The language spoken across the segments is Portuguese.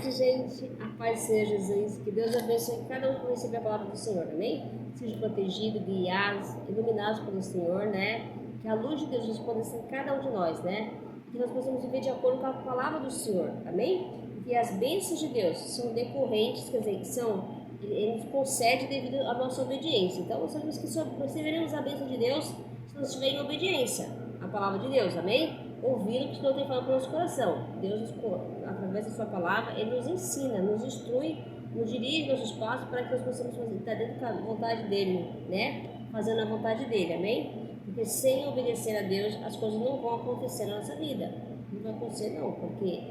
tarde, gente. A paz seja Jesus. Que Deus abençoe cada um que recebe a palavra do Senhor, amém? Seja protegido, guiados, iluminados pelo Senhor, né? Que a luz de Deus resplandeça em cada um de nós, né? Que nós possamos viver de acordo com a palavra do Senhor, amém? Que as bênçãos de Deus são decorrentes, quer dizer, Ele nos concede devido à nossa obediência. Então, nós sabemos que receberemos a bênção de Deus se nós estivermos em obediência à palavra de Deus, amém? Ouvindo o que o Senhor tem falado para o nosso coração. Deus, através da sua palavra, Ele nos ensina, nos instrui, nos dirige nossos passos para que nós possamos estar dentro da vontade dele, né? Fazendo a vontade dele, amém? Porque sem obedecer a Deus, as coisas não vão acontecer na nossa vida. Não vai acontecer não, porque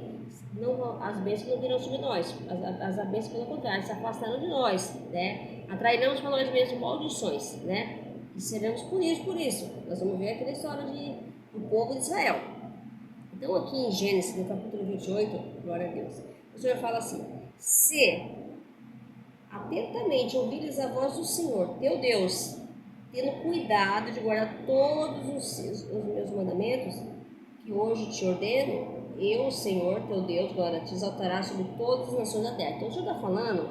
as bênçãos não virão sobre nós. As bênçãos, pelo contrário, se afastarão de nós, né? Atrairemos para nós mesmos maldições, né? E seremos punidos por isso. Nós vamos ver aqui na história do povo de Israel. Então, aqui em Gênesis, no capítulo 28, glória a Deus, o Senhor fala assim: se atentamente ouvires a voz do Senhor, teu Deus, tendo cuidado de guardar todos os meus mandamentos, que hoje te ordeno, eu, Senhor, teu Deus, glória, te exaltará sobre todas as nações da terra. Então, o Senhor está falando,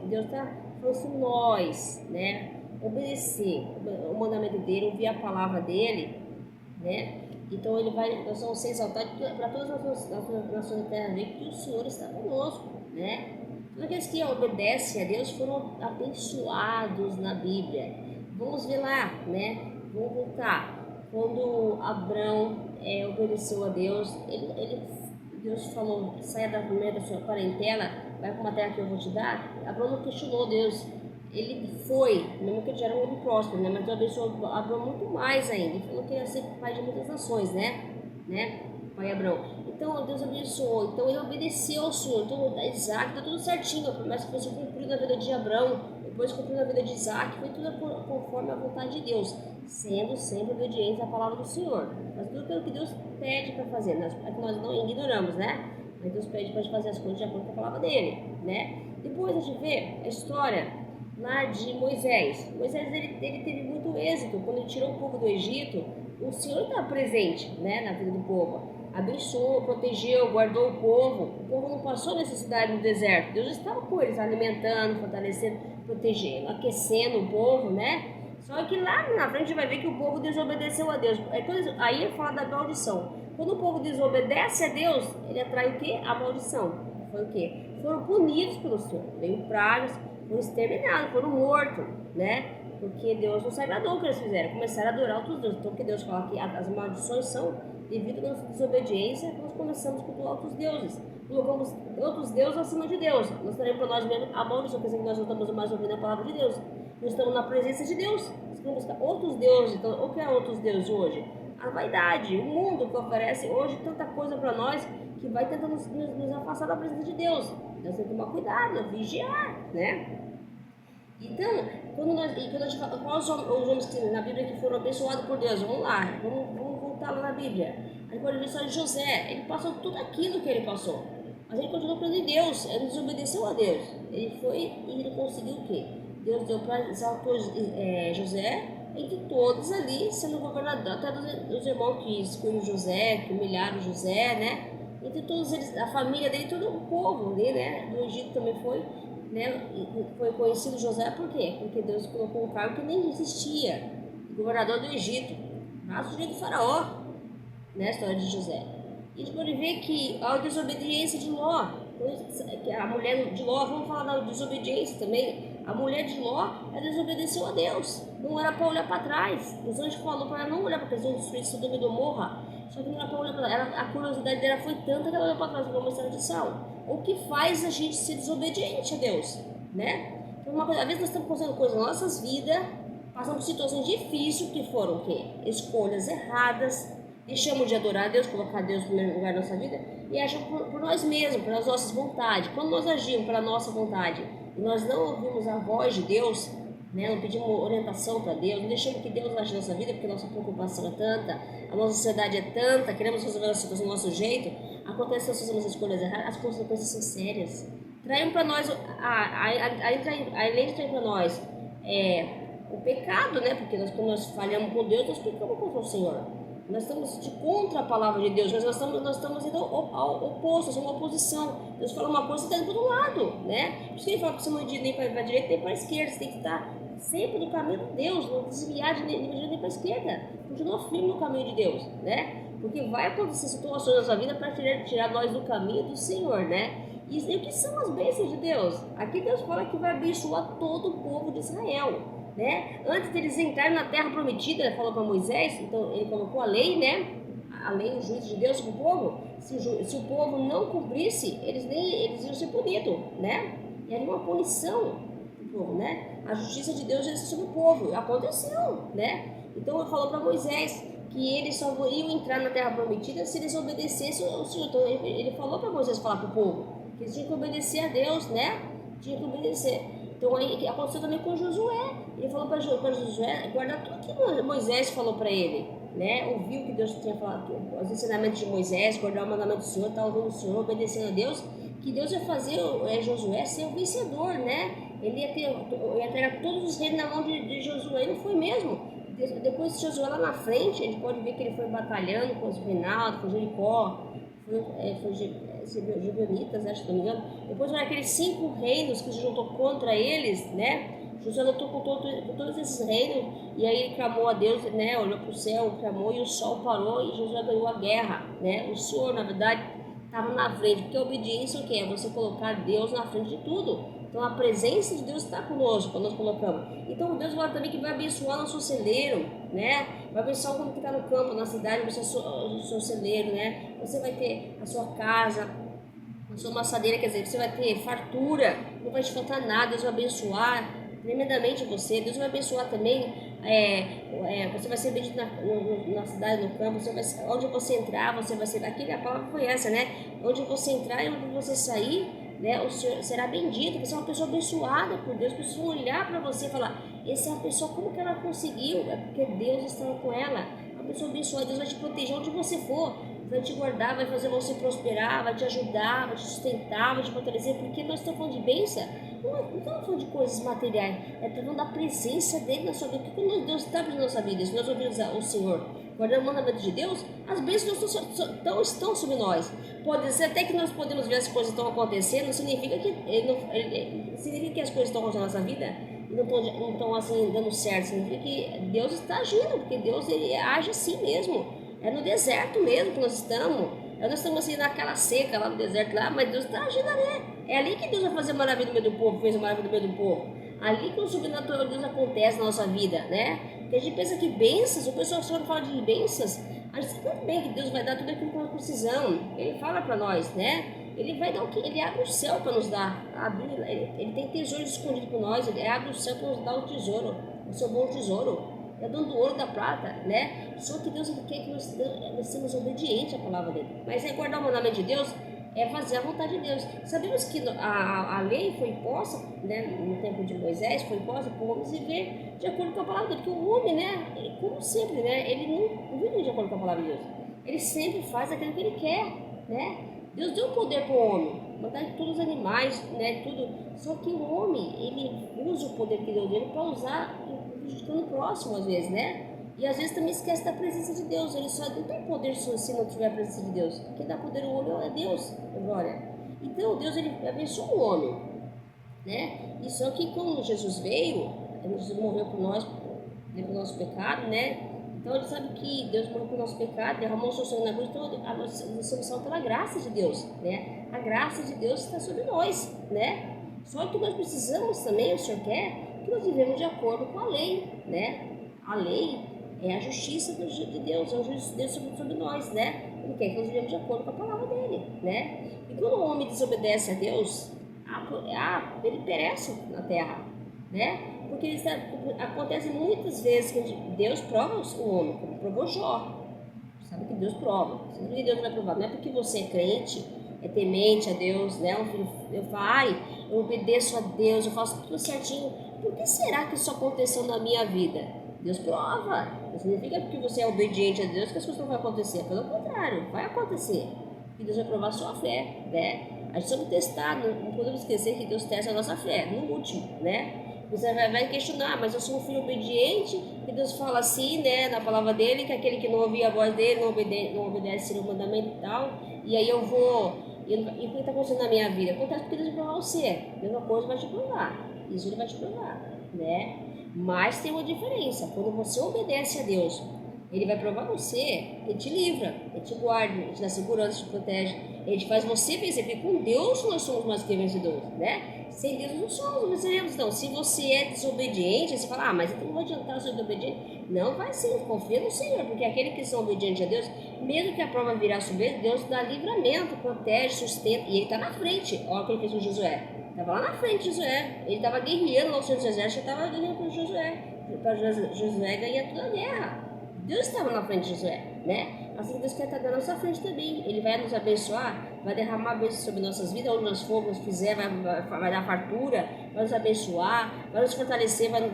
Deus está falando se nós, né, obedecer o mandamento dele, ouvir a palavra dele, né? Então nós vamos ser exaltados para todas as nações da terra, ver que o Senhor está conosco, né? Todos aqueles que obedecem a Deus foram abençoados na Bíblia. Vamos ver lá, né? Vamos voltar. Quando Abrão obedeceu a Deus, Deus falou: saia da sua parentela, vai para uma terra que eu vou te dar. Abrão não questionou Deus. Ele foi, mesmo que ele já era um homem próspero, né? Mas Deus abençoou Abraão muito mais ainda. Ele falou que ia ser pai de muitas nações, né? Pai Abraão. Então Deus abençoou. Então ele obedeceu ao Senhor. Então Isaac deu tudo certinho. A promessa que foi cumprida na vida de Abraão, depois cumpriu na vida de Isaac, foi tudo conforme a vontade de Deus, sendo sempre obediente à palavra do Senhor. Mas tudo aquilo que Deus pede para fazer, é que nós não ignoramos, né? Mas Deus pede para fazer as coisas de acordo com a palavra dele, né? Depois a gente vê a história lá de Moisés. Moisés ele teve muito êxito quando ele tirou o povo do Egito. O Senhor estava presente, né, na vida do povo, abençoou, protegeu, guardou o povo não passou necessidade no deserto. Deus estava com eles, alimentando, fortalecendo, protegendo, aquecendo o povo, né? Só que lá na frente a gente vai ver que o povo desobedeceu a Deus. Aí ele fala da maldição. Quando o povo desobedece a Deus, ele atrai o quê? A maldição. Foi o quê? Foram punidos pelo Senhor. Veio pragas, foram exterminados, foram mortos, né? Porque Deus não se agradou o que eles fizeram, começaram a adorar outros deuses. Então, que Deus fala que as maldições são devido à nossa desobediência, nós começamos a cultuar outros deuses. Colocamos outros deuses acima de Deus. Nós teremos para nós mesmos a maldição, quer dizer que nós não estamos mais ouvindo a palavra de Deus. Nós estamos na presença de Deus. Nós queremos buscar outros deuses. Então, o que é outros deuses hoje? A vaidade, o mundo que oferece hoje tanta coisa para nós que vai tentando nos afastar da presença de Deus. Nós temos que tomar cuidado, vigiar, né? Então, quando a gente fala, quais os homens que na Bíblia que foram abençoados por Deus? Vamos lá, vamos voltar lá na Bíblia. A gente pode ver só de José, ele passou tudo aquilo que ele passou, mas ele continuou crendo em Deus, ele desobedeceu a Deus. Ele foi e ele conseguiu o quê? Deus deu para exaltar José entre todos ali, sendo governador, até dos irmãos que excluíram José, que humilharam José, né? Entre todos eles, a família dele, todo o povo ali, né? Do Egito também foi. Né? Foi conhecido José por quê? Porque Deus colocou um cargo que nem existia, governador do Egito, braço direito do faraó, né? A história de José. E a gente pode ver que a desobediência de Ló, a mulher de Ló, vamos falar da desobediência também. A mulher de Ló, ela desobedeceu a Deus, não era para olhar para trás. Os anjos falaram para ela não olhar para trás, destruir Sodoma e Gomorra, só que não era para olhar para trás. A curiosidade dela foi tanta que ela olhou para trás, igual uma história de Saul. O que faz a gente ser desobediente a Deus, né? Então, às vezes nós estamos fazendo coisas nas nossas vidas, passando por situações difíceis, que foram o quê? Escolhas erradas, deixamos de adorar a Deus, colocar Deus no primeiro lugar na nossa vida, e agimos por nós mesmos, pelas nossas vontades. Quando nós agimos pela nossa vontade, e nós não ouvimos a voz de Deus, né? Não pedimos orientação para Deus, não deixamos que Deus age na nossa vida, porque a nossa preocupação é tanta, a nossa ansiedade é tanta, queremos resolver a situação do nosso jeito. Acontece que nós fazemos escolhas erradas, as consequências são sérias. Traem para nós, além de trair para nós o pecado, né? Porque quando nós falhamos com Deus, nós pecamos contra o Senhor. Nós estamos de contra a palavra de Deus, mas nós estamos indo ao oposto, somos uma oposição. Deus fala uma coisa, você está indo para o lado, né? Por isso que ele fala que você não ir nem para a direita nem para a esquerda, você tem que estar sempre no caminho de Deus, não desviar de nem para a esquerda. Continua firme no caminho de Deus, né? Porque vai acontecer situações na sua vida para tirar nós do caminho do Senhor, né? E o que são as bênçãos de Deus? Aqui Deus fala que vai abençoar todo o povo de Israel, né? Antes deles entrarem na terra prometida, ele falou para Moisés, então ele colocou a lei, né? A lei, o juízo de Deus para o povo. Se o povo não cumprisse, eles iam ser punidos, né? E era uma punição do povo, né? A justiça de Deus ia ser sobre o povo. Aconteceu, né? Então ele falou para Moisés que eles só iam entrar na terra prometida se eles obedecessem ao Senhor. Então ele falou para Moisés falar para o povo que eles tinham que obedecer a Deus, né? Tinham que obedecer. Então aí aconteceu também com Josué. Ele falou para Josué guardar tudo que Moisés falou para ele, né? Ouviu o que Deus tinha falado, os ensinamentos de Moisés, guardar o mandamento do Senhor, estar ouvindo o Senhor, obedecendo a Deus, que Deus ia fazer Josué ser o vencedor, né? Ele ia ter todos os reinos na mão de Josué, não foi mesmo? Depois de Josué lá na frente, a gente pode ver que ele foi batalhando com os Reinaldo, com Jericó, foi Gibeonitas, acho que não me engano. Depois foram aqueles 5 reinos que se juntou contra eles, né? Josué lutou com todos esses reinos, e aí ele clamou a Deus, né? Olhou para o céu, clamou, e o sol parou, e Josué ganhou a guerra, né? O Senhor, na verdade, estava na frente, porque a obediência o que é? Você colocar Deus na frente de tudo. Então a presença de Deus está conosco quando nós colocamos. Então Deus fala também que vai abençoar nosso celeiro, né? Vai abençoar como que está no campo, na cidade, o seu celeiro, né? Você vai ter a sua casa, a sua maçadeira, quer dizer, você vai ter fartura, não vai te faltar nada. Deus vai abençoar tremendamente você. Deus vai abençoar também, você vai ser bendito na cidade, no campo, onde você entrar, você vai ser, aqui a palavra foi essa, né? Onde você entrar e onde você sair, né, o Senhor será bendito. Você é uma pessoa abençoada por Deus. As pessoas vão olhar para você e falar: essa é uma pessoa, como que ela conseguiu? É porque Deus está com ela. Uma pessoa abençoada, Deus vai te proteger onde você for, vai te guardar, vai fazer você prosperar, vai te ajudar, vai te sustentar, vai te fortalecer. Porque nós estamos falando de bênção, não estamos falando de coisas materiais, falando da presença dele na sua vida. O que Deus está na nossa vida? Se nós ouvimos o Senhor, guardando o mandamento de Deus, as bênçãos estão sobre nós. Pode ser até que nós podemos ver as coisas estão acontecendo, não significa que as coisas estão acontecendo na nossa vida e não estão assim dando certo. Significa que Deus está agindo, porque Deus ele age assim mesmo. É no deserto mesmo que nós estamos. Nós estamos assim naquela seca lá no deserto lá, mas Deus está agindo ali. É ali que Deus vai fazer maravilha no meio do povo, fez a maravilha no meio do povo. Ali que o sobrenatural de Deus acontece na nossa vida, né? Porque a gente pensa que bênçãos, o pessoal só fala de bênçãos, a gente sabe bem que Deus vai dar tudo aquilo que nós precisamos. Ele fala para nós, né? Ele vai dar o que? Ele abre o céu para nos dar. Ele tem tesouros escondidos para nós, ele abre o céu para nos dar o tesouro, o seu bom tesouro. É dono do ouro e da prata, né? Só que Deus quer que nós sejamos obedientes à palavra dele. Mas é guardar o mandamento de Deus, é fazer a vontade de Deus. Sabemos que a lei foi imposta, né, no tempo de Moisés, foi imposta para o homem viver de acordo com a palavra dele. Porque o homem, né, como sempre, né, ele não vive de acordo com a palavra de Deus. Ele sempre faz aquilo que ele quer, né? Deus deu poder para o homem, mandar todos os animais, né, tudo. Só que o homem, ele usa o poder que Deus deu para usar prejudicando o próximo às vezes, né? E às vezes também esquece da presença de Deus. Ele só não tem poder se não tiver a presença de Deus. Quem dá poder ao homem é Deus, glória. Então Deus ele abençoa o homem, né? E só que quando Jesus veio, Jesus morreu por nós, pelo nosso pecado, né? Então ele sabe que Deus morreu por nosso pecado, derramou o seu sangue na cruz. Então a nossa salvação pela graça de Deus, né? A graça de Deus está sobre nós, né? Só que nós precisamos também, o Senhor quer que nós vivemos de acordo com a lei, né? A lei é a justiça de Deus, é a justiça de Deus sobre nós, né? Ele quer que nós vivemos de acordo com a palavra dele, né? E quando o homem desobedece a Deus, ele perece na terra, né? Porque acontece muitas vezes que Deus prova o homem, como provou Jó. Sabe que Deus prova, sabe que Deus vai provar. Não é porque você é crente, é temente a Deus, né? Eu falo, eu obedeço a Deus, eu faço tudo certinho. Por que será que isso aconteceu na minha vida? Deus prova. Não significa que você é obediente a Deus que as coisas não vão acontecer. Pelo contrário, vai acontecer. E Deus vai provar a sua fé, né? A gente precisa testar, não podemos esquecer que Deus testa a nossa fé, no último, né? Você vai questionar, mas eu sou um filho obediente, e Deus fala assim, né, na palavra dele, que aquele que não ouvir a voz dele, não obedece o mandamento e tal, e aí eu vou... E o que está acontecendo na minha vida? Acontece porque Deus vai provar você. A mesma coisa vai te provar. Isso ele vai te provar, né? Mas tem uma diferença. Quando você obedece a Deus, ele vai provar você, ele te livra, ele te guarda, ele te dá segurança, te protege, ele faz você vencer, porque com Deus nós somos mais que vencedores, né? Sem Deus não somos venceremos. Então, se você é desobediente, você fala, mas então não vai adiantar eu ser desobediente. Não vai sim, confia no Senhor, porque aquele que são obedientes a Deus, mesmo que a prova virar sobre ele, Deus dá livramento, protege, sustenta, e ele está na frente. Olha o que ele fez com Josué. Estava lá na frente de Josué, ele estava guerreando lá no centro do exército, estava guerreando com Josué, para Josué ganhar toda a guerra. Deus estava na frente de Josué, né? Assim que Deus quer estar na nossa frente também. Ele vai nos abençoar, vai derramar bênçãos sobre nossas vidas, onde nós formos, fizer, vai dar fartura, vai nos abençoar, vai nos fortalecer, vai nos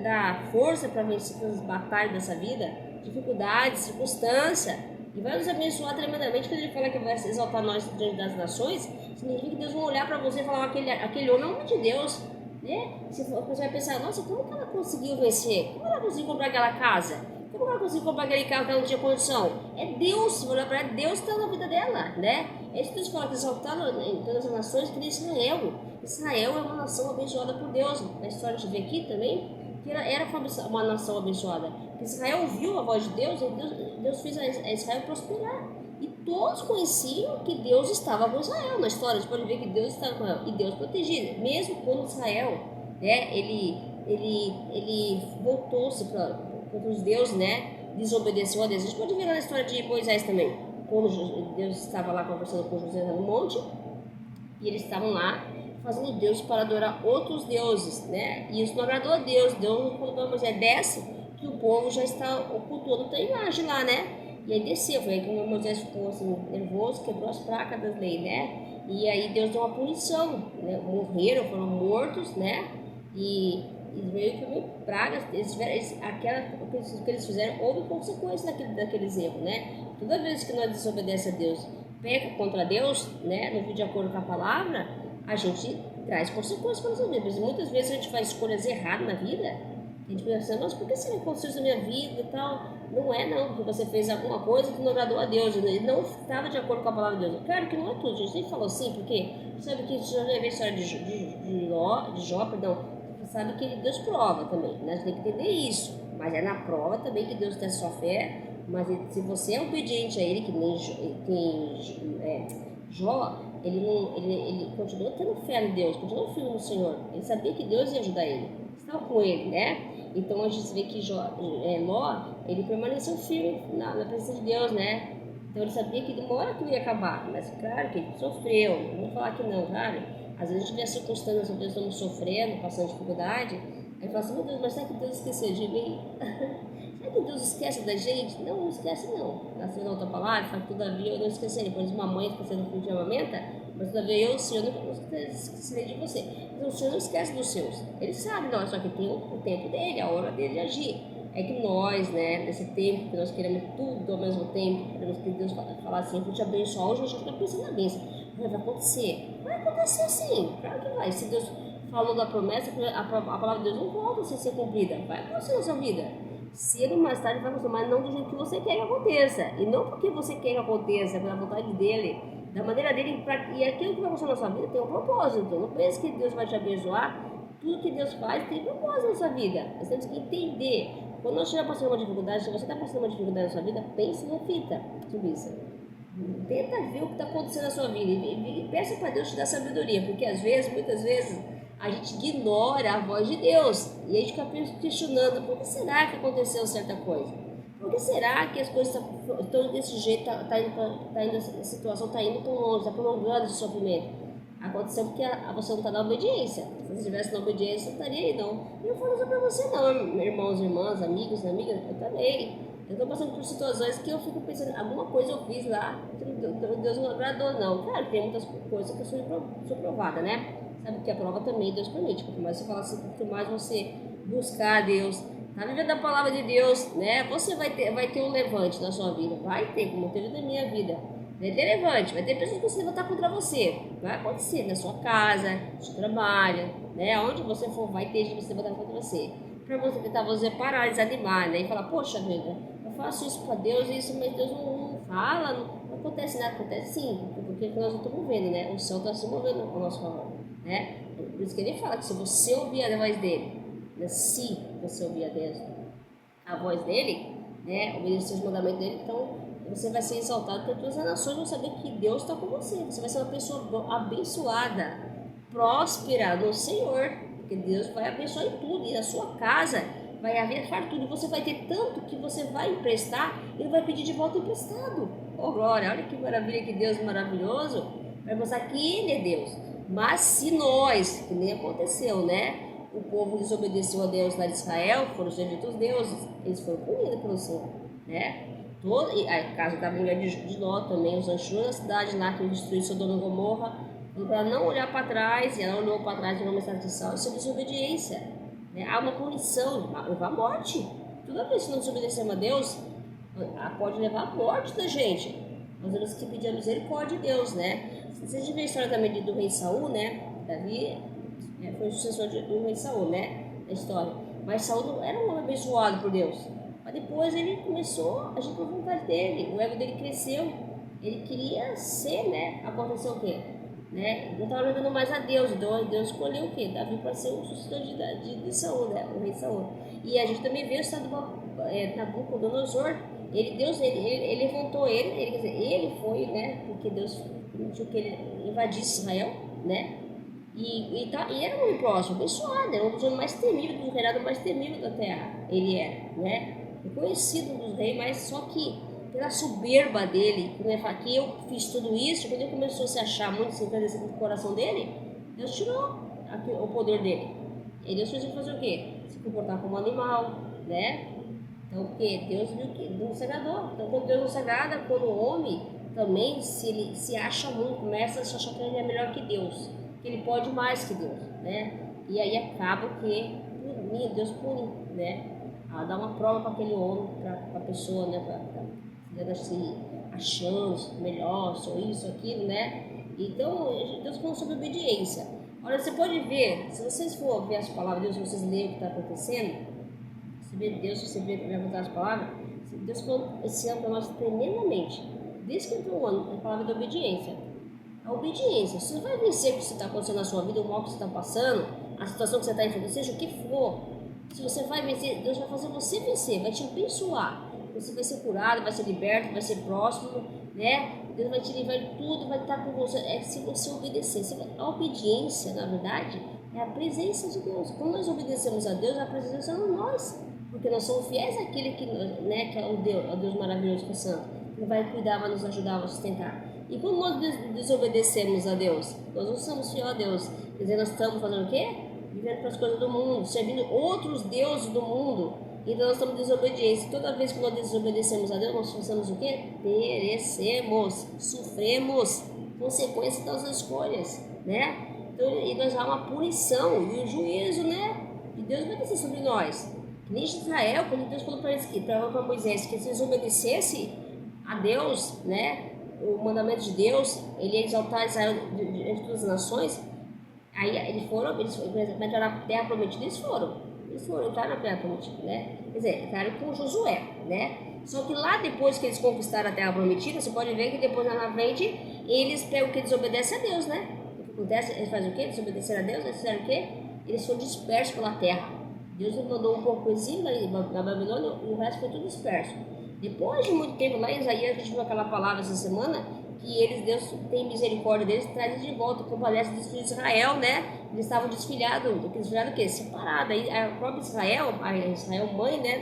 dar força para vencer as batalhas dessa vida, dificuldades, circunstâncias, e vai nos abençoar tremendamente. Quando ele fala que vai exaltar nós diante das nações, significa que Deus vai olhar para você e falar, aquele homem é um homem de Deus. Né? Você vai pensar, nossa, como que ela conseguiu vencer? Como ela conseguiu comprar aquela casa? Como ela conseguiu comprar aquele carro que ela não tinha condição? É Deus, se olhar para ela, Deus está na vida dela, né? É isso que Deus fala, que exaltaram em todas as nações, que nem Israel. Israel é uma nação abençoada por Deus. Na história a gente vê aqui também, que era uma nação abençoada. Que Israel ouviu a voz de Deus, e Deus fez a Israel prosperar. E todos conheciam que Deus estava com Israel. Na história a gente pode ver que Deus estava com Israel. E Deus protegia. Mesmo quando Israel, né, ele voltou-se contra os deuses, né, desobedeceu a Deus. A gente pode ver na história de Moisés também. Quando Deus estava lá conversando com José no monte, e eles estavam lá fazendo Deus para adorar outros deuses, né? E isso não agradou a Deus. Deus falou para Moisés, desce, que o povo já está ocultando a imagem lá, né? E aí desceu, foi aí que Moisés ficou assim, nervoso, quebrou as placas das leis, né? E aí Deus deu uma punição, né? Morreram, foram mortos, né? E veio que veio pragas, o que eles fizeram, houve consequência daqueles erros, né? Toda vez que nós desobedecemos a Deus, peca contra Deus, né? Não de acordo com a palavra, a gente traz consequências para nossa vida. Muitas vezes a gente faz escolhas erradas na vida, a gente pensa, mas por que isso aconteceu isso na minha vida e tal? Não é não, porque você fez alguma coisa que não agradou a Deus, e não estava de acordo com a palavra de Deus. Claro que não é tudo, a gente nem falou assim, porque sabe que a gente já vê a história de Jó, sabe que Deus prova também, né? A gente tem que entender isso, mas é na prova também que Deus testa sua fé. Mas se você é obediente a Ele, que nem Jó, ele continuou tendo fé em Deus, continuou firme no Senhor. Ele sabia que Deus ia ajudar ele, estava com ele, né? Então a gente vê que Ló, ele permaneceu firme na presença de Deus, né? Então ele sabia que uma hora aquilo ia acabar, mas claro que ele sofreu, não vou falar que não, claro. Às vezes a gente vê as circunstâncias, às vezes estamos sofrendo, passando dificuldade, aí fala assim, meu Deus, mas será que Deus esqueceu de mim? Será que Deus esquece da gente? Não, não esquece não. Na outra palavra, fala, todavia eu não esquecerei. Por exemplo, uma mãe esquecendo o filho de amamenta, mas todavia eu, o Senhor, não esquecerei de você. Então o Senhor não esquece dos seus. Ele sabe, não, só que tem o tempo dele, a hora dele de agir. É que nós, né, nesse tempo que nós queremos tudo ao mesmo tempo, queremos que Deus fala assim, eu vou te abençoar, hoje a gente fica pensando na bênção. Vai acontecer? Vai acontecer sim, claro que vai. Se Deus falou da promessa, a palavra de Deus não volta sem ser cumprida. Vai acontecer na sua vida. Cedo ou mais tarde vai acontecer, mas não do jeito que você quer que aconteça. E não porque você quer que aconteça, pela vontade dele, da maneira dele. E aquilo que vai acontecer na sua vida tem um propósito. Então, não pense que Deus vai te abençoar. Tudo que Deus faz tem propósito na sua vida. Nós temos que entender. Quando nós estivermos passando uma dificuldade, se você está passando uma dificuldade na sua vida, pense e reflita sobre isso. Tenta ver o que está acontecendo na sua vida e peça para Deus te dar sabedoria, porque às vezes, muitas vezes, a gente ignora a voz de Deus e a gente fica questionando por que será que aconteceu certa coisa? Por que será que as coisas estão desse jeito, a situação está indo tão longe, está prolongando esse sofrimento? Aconteceu porque você não está na obediência. Se você estivesse na obediência, não estaria aí não. E não falo só para você não, irmãos e irmãs, amigos e amigas, eu também. Eu estou passando por situações que eu fico pensando, alguma coisa eu fiz lá, que Deus não agradou, não. Claro, tem muitas coisas que eu sou provada, né? Sabe que a prova também Deus permite. Quanto mais você fala assim, quanto mais você buscar a Deus, tá vivendo a palavra de Deus, né? Você vai ter um levante na sua vida. Vai ter, como teve na minha vida. Vai ter pessoas que vão se levantar contra você. Vai acontecer na sua casa, no seu trabalho, né? Onde você for, vai ter gente que se levantar contra você. Para você tentar você parar, desanimar, né? E falar, poxa vida, eu faço isso para Deus, isso, mas Deus não fala, não acontece nada. Acontece sim, porque nós não estamos vendo, né? O céu está se movendo ao nosso favor, né? Por isso que ele fala que se você ouvir a voz dele, né? Se você ouvir a voz dele, né? Obedecer os mandamentos dele, então você vai ser exaltado, porque todas as nações vão saber que Deus está com você. Você vai ser uma pessoa abençoada, próspera no Senhor, porque Deus vai abençoar em tudo, e na sua casa vai haver fartura, e você vai ter tanto que você vai emprestar, ele vai pedir de volta emprestado. Oh glória, olha que maravilha, que Deus maravilhoso, vai mostrar que ele é Deus. Mas se nós, que nem aconteceu, né? O povo desobedeceu a Deus lá de Israel, foram os benditos deuses, eles foram punidos pelo Senhor, né? A casa da mulher de Ló também, os anjos da cidade lá que destruiu Sodoma e Gomorra, para não olhar para trás, e ela olhou para trás e não mensagem de sal, isso é desobediência, né? Há uma punição, levar à morte. Toda vez que não desobedecemos a Deus, pode levar à morte da gente. Nós temos que pedir a misericórdia de Deus, né? Vocês viram a história também do rei Saul, né? Davi foi o sucessor do rei Saul, né? A história. Mas Saul não era um homem abençoado por Deus. Mas depois ele começou a agir por vontade dele, o ego dele cresceu, ele queria ser, né? Aconteceu o quê? Né? Não estava agradando mais a Deus, então Deus escolheu o quê? Davi para ser o sucessor de Saul, né? O rei Saul. E a gente também vê o estado de Nabucodonosor, ele levantou ele foi, né? Porque Deus permitiu que ele invadisse Israel, né? E era um homem próximo, abençoado, era um dos homens mais temíveis, dos reinados mais temíveis da terra, ele era, né? Conhecido dos reis, mas só que pela soberba dele, que eu fiz tudo isso, quando ele começou a se achar muito sem no coração dele, Deus tirou o poder dele. E Deus fez ele fazer o quê? Se comportar como animal, né? Então, porque Deus viu que não se agradou. Então, quando Deus não se agrada, quando o homem também ele se acha muito, começa a se achar que ele é melhor que Deus, que ele pode mais que Deus, né? E aí acaba que Deus pune, né? Dar uma prova para aquele homem, para a pessoa, né? Para se achando melhor, só isso, aquilo, né? Então, Deus falou sobre obediência. Olha, você pode ver, se vocês for ver as palavras de Deus, se vocês lerem o que está acontecendo, você vê Deus, você vê as palavras, Deus falou esse ano para nós tremendamente. Desde que entrou o ano, a palavra da obediência. A obediência, você vai vencer o que está acontecendo na sua vida, o mal que você está passando, a situação que você está enfrentando, seja o que for. Se você vai vencer, Deus vai fazer você vencer, vai te abençoar. Você vai ser curado, vai ser liberto, vai ser próximo, né? Deus vai te livrar de tudo, vai estar com você. É se você obedecer. A obediência, na verdade, é a presença de Deus. Quando nós obedecemos a Deus, a presença é nós. Porque nós somos fiéis àquele que, né, que é o Deus maravilhoso, que é santo. Que vai cuidar, vai nos ajudar, vai sustentar. E quando nós desobedecemos a Deus, nós não somos fiéis a Deus. Quer dizer, nós estamos fazendo o quê? Vivendo para as coisas do mundo, servindo outros deuses do mundo. Então nós estamos desobedientes. Toda vez que nós desobedecemos a Deus, nós fazemos o quê? Perecemos, sofremos consequências das escolhas, né? Então, e nós há uma punição e um juízo, né? Que Deus vai descer sobre nós. Que nem Israel, quando Deus falou para Moisés que se eles obedecessem a Deus, né? O mandamento de Deus, ele ia exaltar Israel entre todas as nações. Aí eles entraram na terra prometida, eles foram entrar na terra prometida, né? Quer dizer, entraram com Josué, né? Só que lá depois que eles conquistaram a terra prometida, você pode ver que depois lá na frente, eles pegam que desobedecem a Deus, né? O que acontece? Eles fazem o quê? Desobedeceram a Deus, eles fizeram o quê? Eles foram dispersos pela terra. Deus mandou um pouco exílio na Babilônia e o resto foi tudo disperso. Depois de muito tempo, lá em Isaías, a gente viu aquela palavra essa semana, que Deus tem misericórdia deles, traz eles de volta, compadece dos filhos de Israel, né? Eles estavam desfilhados o quê? Separados. Aí a própria Israel, a Israel mãe, né,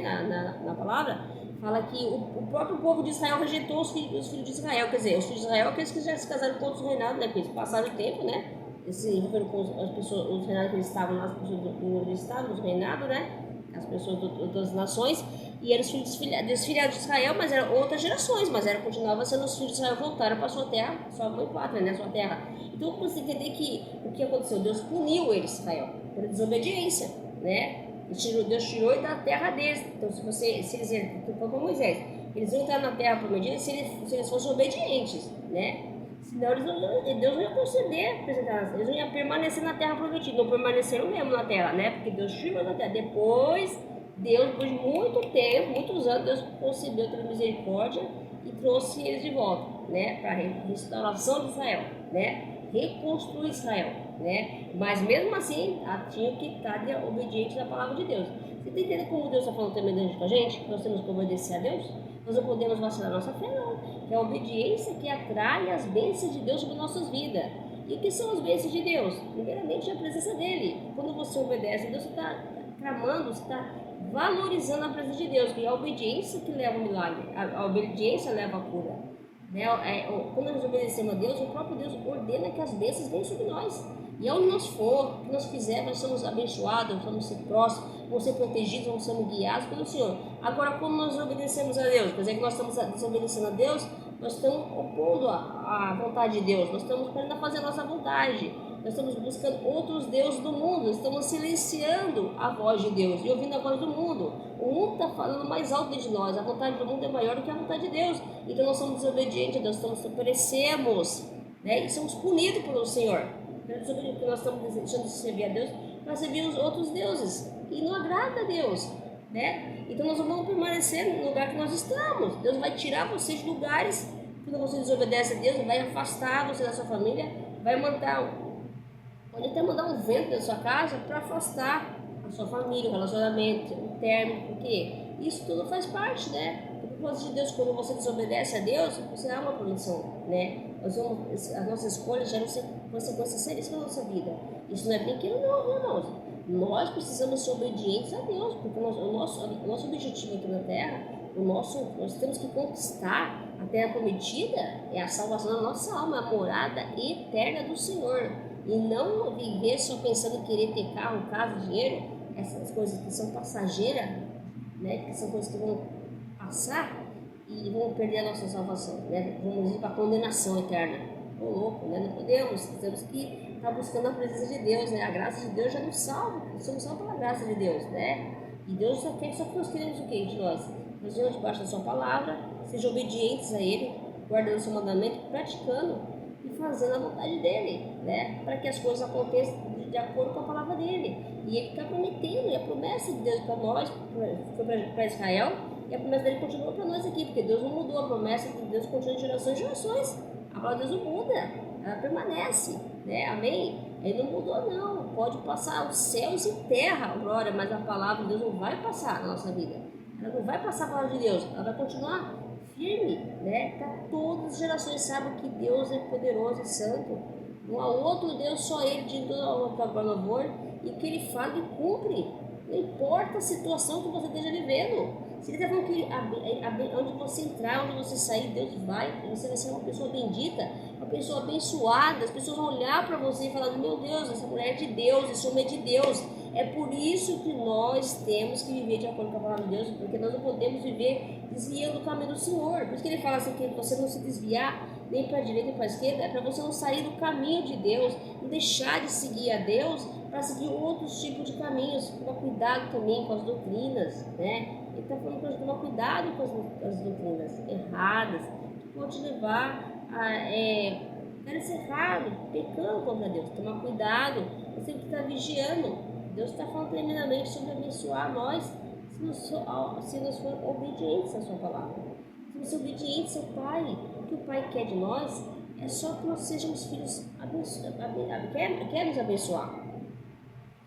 na palavra, fala que o próprio povo de Israel rejeitou os filhos de Israel. Quer dizer, os filhos de Israel, aqueles que já se casaram com outros reinados, né? Porque eles passaram o tempo, né? Eles se envolveram com as pessoas, os reinados que eles estavam lá, as pessoas onde eles estavam, os reinados, né? As pessoas de outras nações. E eram os filhos desfilhados de Israel, mas eram outras gerações, mas continuava sendo os filhos de Israel, voltaram para a sua terra, sua mãe e pátria, né? Sua terra. Então você entender que o que aconteceu? Deus puniu eles, Israel, por desobediência, né? Deus tirou da terra deles. Então se eles foi para Moisés, eles iam entrar na terra prometida se eles fossem obedientes. né? Senão Deus não ia conceder, eles não iam permanecer na terra prometida, não permaneceram mesmo na terra, né? Porque Deus tirou na terra. Depois de muito tempo, muitos anos, Deus concebeu ter misericórdia e trouxe eles de volta, né? Para a restauração de Israel, né? Reconstruir Israel, né? Mas mesmo assim, tinha que estar obediente à palavra de Deus. Você está entendendo como Deus está falando também com a gente? Que nós temos que obedecer a Deus? Nós não podemos vacilar nossa fé, não. É a obediência que atrai as bênçãos de Deus sobre nossas vidas. E o que são as bênçãos de Deus? Primeiramente, a presença dele. Quando você obedece a Deus, você está clamando, você está valorizando a presença de Deus, que é a obediência que leva ao milagre. A obediência leva à cura. Né? Quando nós obedecemos a Deus, o próprio Deus ordena que as bênçãos venham sobre nós. E onde nós for, o que nós fizermos, nós somos abençoados, vamos ser próximos, vamos ser protegidos, vamos ser guiados pelo Senhor. Agora, como nós obedecemos a Deus? Quer dizer que nós estamos desobedecendo a Deus, nós estamos opondo a vontade de Deus, nós estamos querendo fazer a nossa vontade, nós estamos buscando outros deuses do mundo, estamos silenciando a voz de Deus e ouvindo a voz do mundo. O mundo está falando mais alto de nós, a vontade do mundo é maior do que a vontade de Deus, então nós somos desobedientes a Deus, perecemos, né? E somos punidos pelo Senhor. Porque nós estamos deixando de servir a Deus para servir os outros deuses e não agrada a Deus, né? Então nós vamos permanecer no lugar que nós estamos. Deus vai tirar você de lugares quando você desobedece a Deus, vai afastar você da sua família, pode até mandar um vento da sua casa para afastar a sua família, o relacionamento, o término, porque isso tudo faz parte, né? O propósito de Deus, quando você desobedece a Deus, você há uma punição, né? As nossas escolhas geram consequências sérias na nossa vida. Isso não é brinquedo, não, irmãos. Nós precisamos ser obedientes a Deus, porque o nosso objetivo aqui na Terra, nós temos que conquistar a Terra prometida, é a salvação da nossa alma, a morada eterna do Senhor. E não viver só pensando em querer ter carro, casa, dinheiro, essas coisas que são passageiras, né? Que são coisas que vão passar e vamos perder a nossa salvação, né? Vamos ir para a condenação eterna. Ô louco, né? Não podemos, temos que estar buscando a presença de Deus, né? A graça de Deus já nos salva, nós somos salvos pela graça de Deus, né? E Deus só quer que nós queremos o quê de nós? Nós vamos debaixo da sua palavra, sejam obedientes a Ele, guardando o seu mandamento, praticando e fazendo a vontade dEle, né? Para que as coisas aconteçam de acordo com a palavra dEle. E Ele está prometendo, e a promessa de Deus para nós, foi para Israel, e a promessa dele continua para nós aqui, porque Deus não mudou, a promessa de Deus continua de gerações em gerações. A palavra de Deus não muda, ela permanece, né? Amém? Ele não mudou, não. Pode passar os céus e terra, glória, mas a palavra de Deus não vai passar na nossa vida. Ela não vai passar a palavra de Deus, ela vai continuar firme, né? Para todas as gerações sabem que Deus é poderoso e santo. Não há outro Deus, só Ele, de todo o louvor, e que Ele fala e cumpre. Não importa a situação que você esteja vivendo. Se Ele está falando que onde você entrar, onde você sair, Deus vai. Você vai ser uma pessoa bendita, uma pessoa abençoada. As pessoas vão olhar para você e falar: meu Deus, essa mulher é de Deus, esse homem é de Deus. É por isso que nós temos que viver de acordo com a palavra de Deus, porque nós não podemos viver desviando do caminho do Senhor. Por isso que Ele fala assim, que você não se desviar nem para a direita nem para a esquerda, é para você não sair do caminho de Deus, não deixar de seguir a Deus para seguir outros tipos de caminhos. Tomar cuidado também com as doutrinas, né? Ele está falando para tomar cuidado com as doutrinas erradas, que pode te levar a ser errado, pecando contra Deus. Tomar cuidado, você tem que estar vigiando. Deus está falando tremendamente sobre abençoar nós se nós formos obedientes à sua palavra. Se nós somos obedientes ao Pai, o que o Pai quer de nós é só que nós sejamos filhos quer nos abençoar.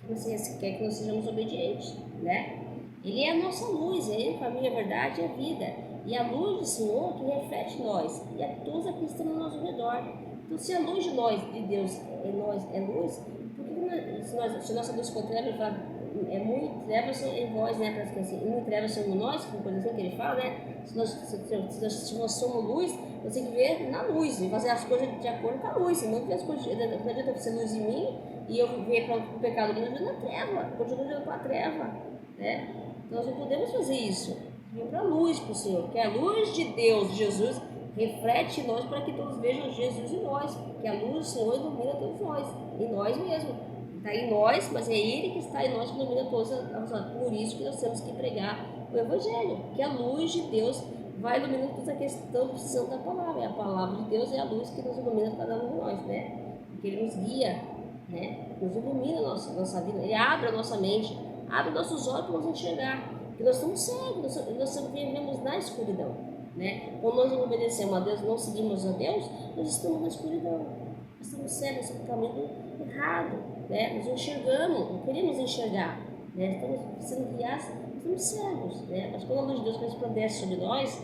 Você quer que nós sejamos obedientes, né? Ele é a nossa luz, Ele, o caminho, a verdade e a vida. E a luz do Senhor que reflete nós e a todos aqueles que estão ao nosso redor. Então, se a luz de Deus é luz, por que se nossa luz for treva, Ele fala, muito trevas em vós, né? Parece que assim, muito trevas somos nós, que coisa assim que Ele fala, né? Se nós somos luz, você tem que ver na luz e fazer as coisas de acordo com a luz. Não ver as coisas, não adianta ser luz em mim e eu ver para o pecado do mundo na treva, continuo vivendo para a treva, né? Nós não podemos fazer isso. Vem para a luz, para o Senhor, que a luz de Deus, de Jesus, reflete em nós para que todos vejam Jesus em nós, que a luz do Senhor ilumina todos nós, em nós mesmos. Está em nós, mas é Ele que está em nós que ilumina todos nós. Por isso que nós temos que pregar o Evangelho, que a luz de Deus vai iluminando toda a questão precisando da palavra. E a palavra de Deus é a luz que nos ilumina cada um de nós, né? Porque Ele nos guia, né? Nos ilumina a nossa vida. Ele abre a nossa mente, abre nossos olhos para nos enxergar. Porque nós estamos cegos, nós vivemos na escuridão, né? Quando nós não obedecemos a Deus, não seguimos a Deus, nós estamos na escuridão. Nós estamos cegos, estamos no caminho errado, né? Nós não enxergamos, não queremos enxergar, né? Estamos sendo guiados, estamos cegos, né? Mas quando a luz de Deus resplandece sobre nós,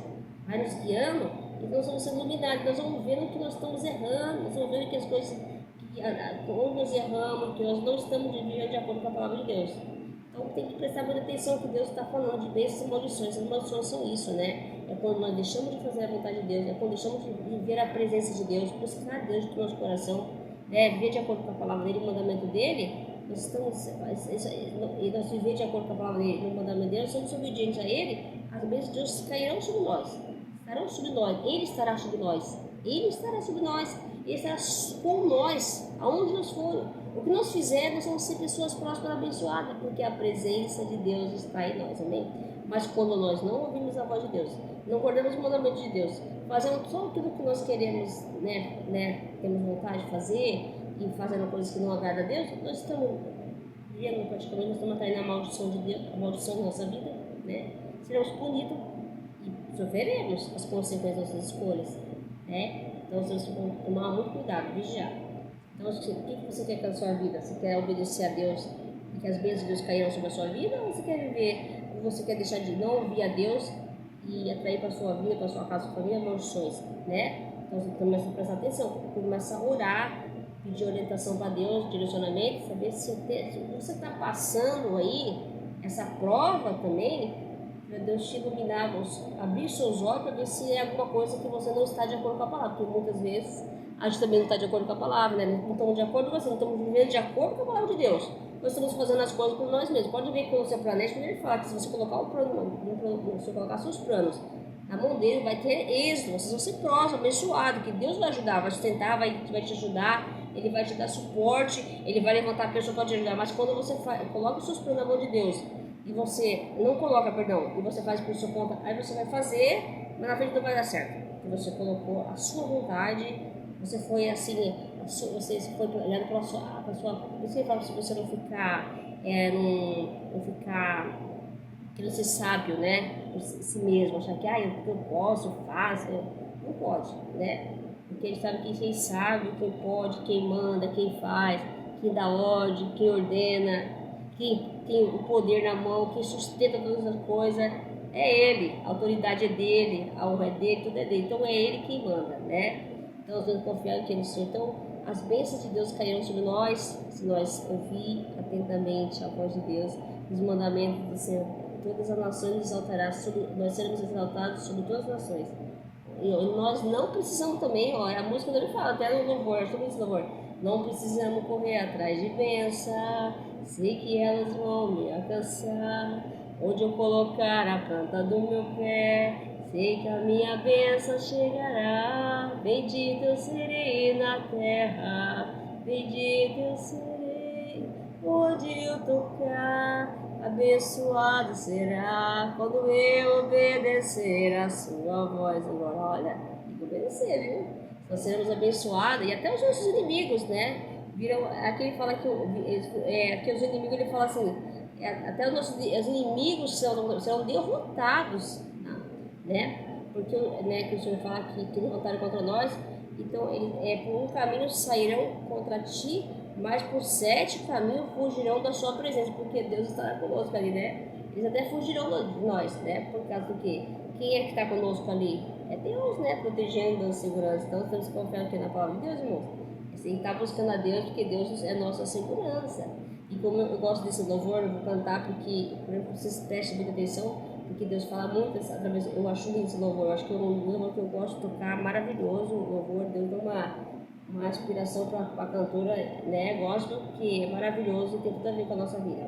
vai nos guiando, então nós vamos sendo iluminados, nós vamos vendo que nós estamos errando, nós vamos vendo que as coisas, onde nós erramos, que nós não estamos vivendo de acordo com a palavra de Deus. Então tem que prestar muita atenção que Deus está falando de bênçãos e maldições. As maldições são isso, né? É quando nós deixamos de fazer a vontade de Deus, é quando deixamos de viver a presença de Deus, buscar Deus do nosso coração, né? Viver de acordo com a palavra dele, o mandamento dele. Nós estamos, e nós viver de acordo com a palavra dele, o mandamento dele, nós somos obedientes a ele, as bênçãos de Deus cairão sobre nós, estarão sobre nós, ele estará sobre nós, ele estará sobre nós, ele estará com nós, aonde nós formos. O que nós fizermos, nós vamos ser pessoas próximas abençoadas, porque a presença de Deus está em nós, amém? Mas quando nós não ouvimos a voz de Deus, não guardamos o mandamento de Deus, fazemos só aquilo que nós queremos, temos vontade de fazer, e fazendo coisas que não agradam a Deus, nós estamos vivendo praticamente, nós estamos atraindo a maldição de Deus, a maldição da nossa vida, né? Seremos punidos e sofreremos as consequências das nossas escolhas, né? Então, nós temos que tomar muito cuidado, vigiar. Então, o que você quer para a sua vida? Você quer obedecer a Deus e que as bênçãos de Deus cairão sobre a sua vida? Ou você quer viver, ou você quer deixar de não ouvir a Deus e atrair para a sua vida, para a sua casa, para a sua família, maldições, né? Então, você começa a prestar atenção, começa a orar, pedir orientação para Deus, direcionamento, saber se você está passando aí essa prova também, para Deus te iluminar, abrir seus olhos para ver se é alguma coisa que você não está de acordo com a palavra, porque muitas vezes a gente também não está de acordo com a palavra, né? Não estamos de acordo com você, não estamos vivendo de acordo com a palavra de Deus. Nós estamos fazendo as coisas por nós mesmos. Pode ver que quando você planeja, quando ele fala que se você colocar se você colocar seus planos na mão dele, vai ter êxito, vocês vão ser próximos, abençoados, que Deus vai ajudar, vai sustentar, vai te ajudar, ele vai te dar suporte, ele vai levantar a pessoa para te ajudar. Mas quando você coloca os seus planos na mão de Deus e você não coloca, e você faz por sua conta, aí você vai fazer, mas na frente não vai dar certo, porque você colocou a sua vontade, você foi assim, você foi olhando para a sua, você fala, se você não ficar, não ficar querendo ser sábio, né, por si mesmo, achar que eu posso, eu faço, não pode, né, porque ele sabe que quem sabe, quem pode, quem manda, quem faz, quem dá ordem, quem ordena, quem tem o poder na mão, quem sustenta todas as coisas, é ele, a autoridade é dele, a honra é dele, tudo é dele, então é ele quem manda, né, então nós vamos confiar que ele Senhor. Então as bênçãos de Deus cairão sobre nós, se nós ouvir atentamente a voz de Deus, os mandamentos do Senhor. Todas as nações nos exaltará, nós seremos exaltados sobre todas as nações. E nós não precisamos também, a música dele fala, até no louvor, sobre esse louvor, não precisamos correr atrás de bênção, sei que elas vão me alcançar, onde eu colocar a planta do meu pé, sei que a minha bênção chegará, bendito eu serei na terra, bendito eu serei, onde eu tocar, abençoado será, quando eu obedecer a sua voz. Agora, olha, tem que obedecer, viu? Nós seremos abençoados, e até os nossos inimigos, né? Aqui ele fala que os inimigos, ele fala assim, até os inimigos serão derrotados, né? Porque que o Senhor fala que derrotaram contra nós, então por um caminho sairão contra ti, mas por 7 caminhos fugirão da sua presença, porque Deus estará conosco ali, né? Eles até fugirão de nós, né? Por causa do quê? Quem é que está conosco ali? É Deus, né? Protegendo, dando segurança. Então temos que confiar aqui na palavra de Deus, irmão. Assim, está buscando a Deus, porque Deus é nossa segurança. E como eu gosto desse louvor, eu vou cantar porque, por exemplo, vocês prestem muita atenção, porque Deus fala muito através. Eu acho lindo esse louvor, eu acho que é um louvor que eu gosto de tocar, maravilhoso. O louvor, Deus dá uma inspiração para a cantora, né? Gospel, que é maravilhoso e tem tudo a ver com a nossa vida.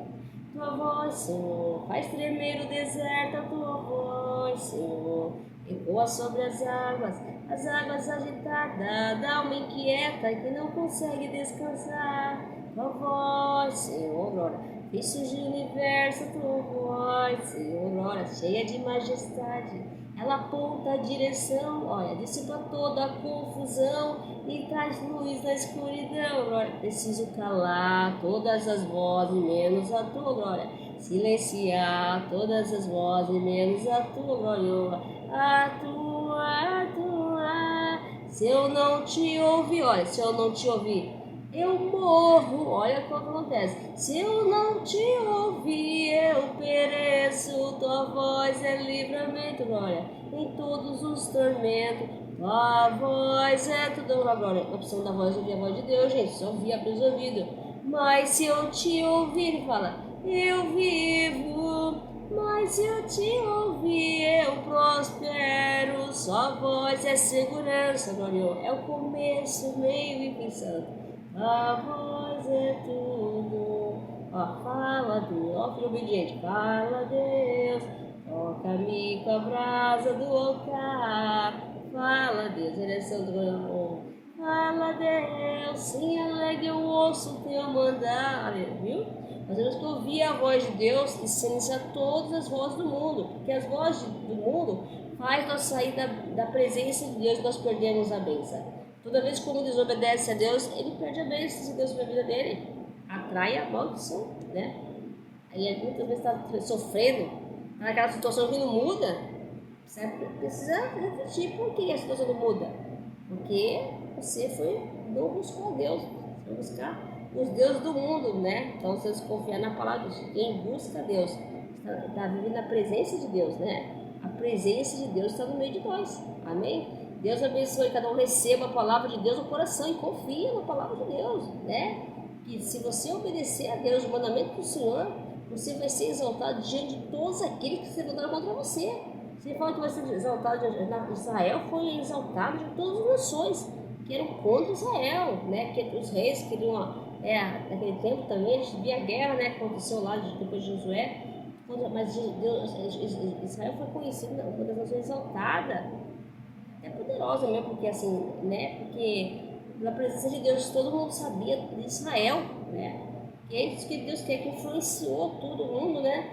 Tua voz, Senhor, faz tremer o deserto, a tua voz, Senhor, ecoa sobre as águas agitadas, da alma inquieta que não consegue descansar. Tua voz, Senhor, glória, fez surgir o universo, tua voz, Senhor, glória, cheia de majestade. Ela aponta a direção, olha, dissipa toda a confusão e traz luz na escuridão, glória. Preciso calar todas as vozes, menos a tua, glória. Silenciar todas as vozes, menos a tua, glória. A tua. Se eu não te ouvir, olha, se eu não te ouvir, eu morro, olha o que acontece. Se eu não te ouvir, eu pereço. Tua voz é livramento, glória, em todos os tormentos. Tua voz é tudo, glória. A opção da voz, ouvir a voz de Deus, gente, só ouvir, abrir os ouvidos. Mas se eu te ouvir, ele fala, eu vivo. Mas se eu te ouvir, eu prospero. Sua voz é segurança, glória. É o começo, meio e fim santo. A voz é tudo. Ó, fala Deus, ó, filho obediente, fala Deus. Toca-me com a brasa do altar. Fala Deus, direção do amor. Fala Deus, sim, alegre eu ouço o teu mandar. Viu? Nós temos que ouvir a voz de Deus e silenciar todas as vozes do mundo. Porque as vozes do mundo faz nós sair da presença de Deus e nós perdemos a bênção. Toda vez que o homem desobedece a Deus, ele perde a bênção de Deus sobre a vida dele. Atrai a maldição, né? Aí muitas vezes está sofrendo, está naquela situação que não muda. Você precisa refletir por que a situação não muda. Porque você não buscou a Deus, você foi buscar os deuses do mundo, né? Então você deve confiar na palavra de Deus. Quem busca a Deus está vivendo na presença de Deus, né? A presença de Deus está no meio de nós. Amém? Deus abençoe, cada um receba a palavra de Deus no coração e confia na palavra de Deus, né? Que se você obedecer a Deus, o mandamento do Senhor, você vai ser exaltado diante de todos aqueles que se levantaram contra você. Você fala que vai ser exaltado de Israel, foi exaltado de todas as nações que eram contra Israel, né? Que os reis queriam, naquele tempo também, eles viam a guerra, né? Que aconteceu lá depois de Josué. Mas Deus, Israel foi conhecido uma das nações exaltadas. É poderosa mesmo, porque assim, né? Porque na presença de Deus todo mundo sabia de Israel, né? Que é isso que Deus quer, que influenciou todo mundo, né?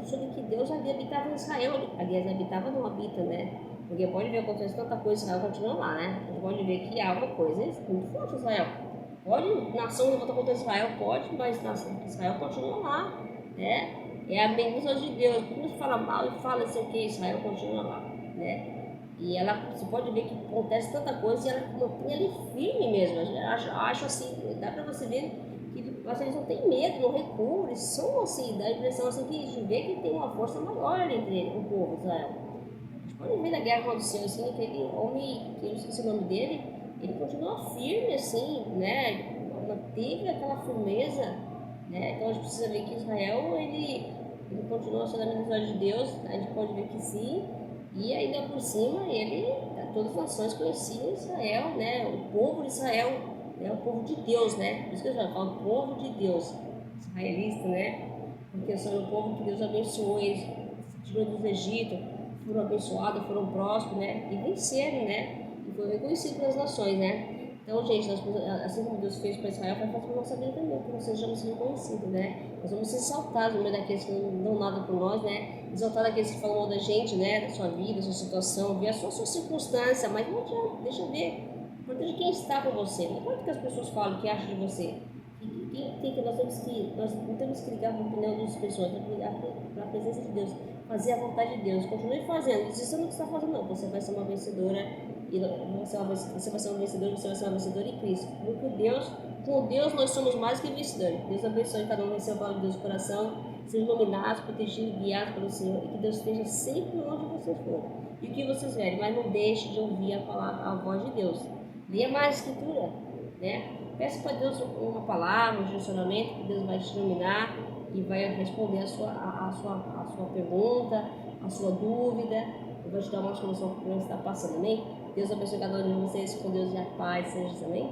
Sobre que Deus ali habitava em Israel. Aliás, habitava, não habita, né? Porque pode ver, acontece tanta coisa, Israel continua lá, né? A gente pode ver que há uma coisa muito forte em Israel. Pode, nação levanta contra Israel, pode, mas Israel continua lá, né? É a bênção de Deus. Quando se fala mal e fala assim que Israel continua lá, né? E ela, você pode ver que acontece tanta coisa e ela mantém ali firme mesmo. Acho assim, dá pra você ver que eles não têm medo, não recuam, eles são assim, dá a impressão assim que a gente vê que tem uma força maior entre o povo de Israel. A gente pode ver na guerra que aconteceu assim, aquele homem, que eu esqueci o nome dele, ele continua firme assim, né? Manteve aquela firmeza, né? Então a gente precisa ver que Israel, ele continua sendo a misericórdia de Deus, a gente pode ver que sim. E ainda por cima, todas as nações conheciam Israel, né? O povo de Israel, né? O povo de Deus, né? Por isso que eu já falo, povo de Deus, israelita, né? Porque são o povo que Deus abençoou, eles tirou do Egito, foram abençoados, foram prósperos, né? E venceram, né? E foram reconhecidos pelas nações, né? Então, gente, assim como Deus fez para Israel, vai fazer para a nossa vida também, que nós sejamos reconhecidos, né? Nós vamos ser exaltados no meio daqueles que não dão nada por nós, né? Exaltar daqueles que falam mal da gente, né? Da sua vida, da sua situação, ver a sua circunstância, mas não adianta, deixa ver. Proteja quem está com você. Não importa o que as pessoas falam, o que acham de você. Nós não temos que ligar para a opinião das pessoas, temos que ligar para a presença de Deus, fazer a vontade de Deus. Continue fazendo, não desista do que você está fazendo, não. Você vai ser uma vencedora. E você vai ser uma vencedora, você vai ser uma vencedora em Cristo. Porque com Deus nós somos mais que vencedores. Deus abençoe cada um, receba a palavra de Deus no coração, sejam iluminados, protegidos, guiados pelo Senhor, e que Deus esteja sempre onde vocês forem. E o que vocês verem, mas não deixe de ouvir a voz de Deus. Leia mais a Escritura, né? Peça para Deus uma palavra, um direcionamento, que Deus vai te iluminar e vai responder a sua pergunta, a sua dúvida. Eu vou te dar uma solução para o que você está passando, amém? Deus abençoe cada um de vocês, com Deus e a paz seja, amém?